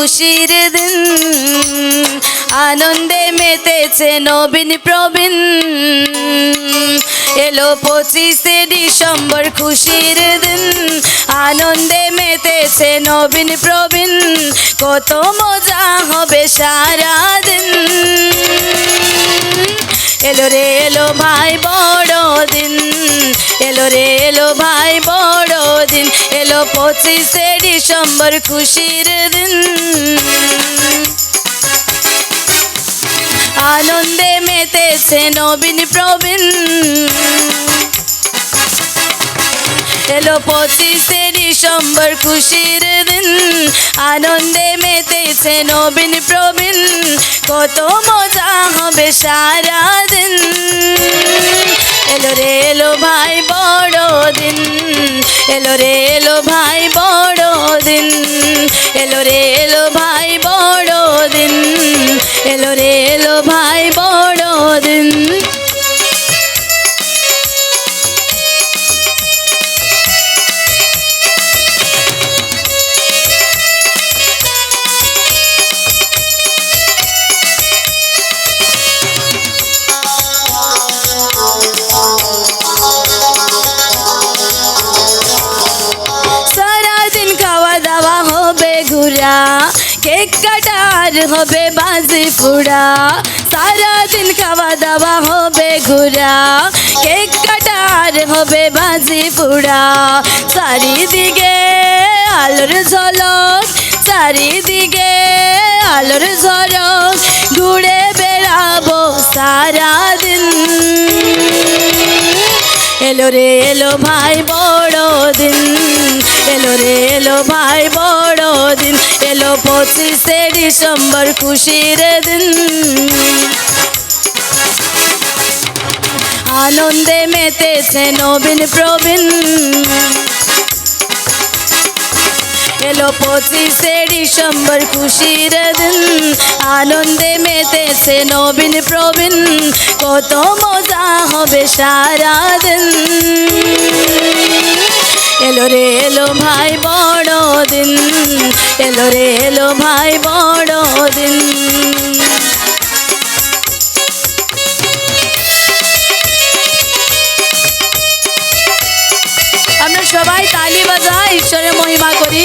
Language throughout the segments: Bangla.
খুশির দিন আনন্দে মেতেছে নবীন প্রবীণ এলো 25শে ডিসেম্বর খুশির দিন আনন্দে মেতেছে নবীন প্রবীণ কত মজা হবে সারাদিন এলো রে এলো ভাই বড়দিন এলো রে এলো ভাই বড়দিন এলো 25শে ডিসেম্বর খুশির দিন আনন্দে মেতেছে নবীন প্রবীণ এলো 25শে ডিসেম্বর খুশির দিন আনন্দে মেতেছে নবীন প্রবীণ কত মজা হবে সারাদিন এলো রে এলো ভাই বড়দিন এলো রে এলো ভাই বড়দিন এলো রে এলো ভাই বড়দিন এলো রে এলো ভাই বড়দিন কেক কাটার হবে বাজি ফুড়া সারাদিন খাওয়া দাওয়া হবে ঘুরা কেক কাটার হবে বাজি ফুড়া চারিদিকে আলোর ঝলক চারিদিকে আলোর ঝলক ঘুরে বেড়াবো সারাদিন এলো রে এলো ভাই বড়দিন এলো রে এলো ভাই বড়দিন এলো 25শে ডিসেম্বর খুশির দিন আনন্দে মেতেছে নবীন প্রবীণ এলো 25শে ডিসেম্বর খুশির দিন আনন্দে মেতেছে নবীন প্রবীণ কত মজা হবে সারাদিন এলো রে এলো ভাই বড়দিন এলো রে এলো ভাই বড়দিন আমরা সবাই তালি বাজাই ঈশ্বরের মহিমা করি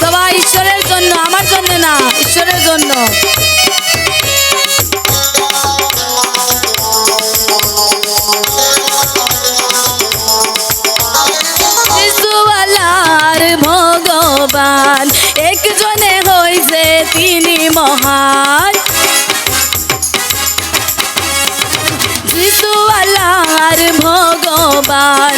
সবাই ঈশ্বরের জন্য আমার জন্য না ঈশ্বরের জন্য ভগবান একজনে হইছে তিনি মহান যিশু আল্লাহর ভগবান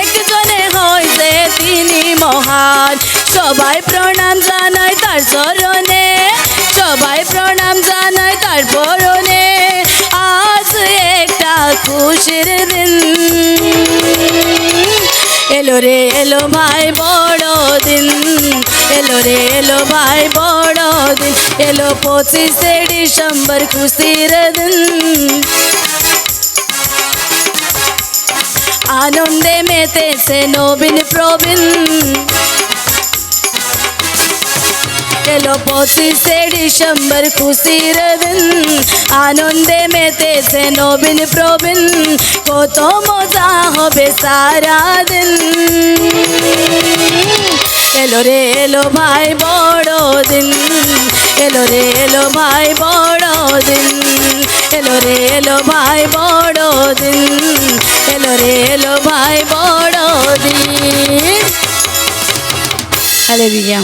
একজনে হইছে তিনি মহান সবাই প্রণাম জানাই তার চরণে সবাই প্রণাম জানাই তার পরনে আজ একটা খুশির দিন এলো রে এলো ভাই বড়দিন এলো রে এলো ভাই বড়দিন এলো 25শে ডিসেম্বর খুশির দিন আনন্দে মেতেছে নবীন প্রবীণ এলো 25শে ডিসেম্বর খুশির দিন আনন্দে মেতেছে নবীন প্রবীণ কত মজা হবে সারাদিন এলো রে এলো ভাই বড়দিন এলো রে এলো ভাই বড়দিন এলো রে এলো ভাই বড়দিন এলো রে এলো ভাই বড়দিন হালেলুয়া।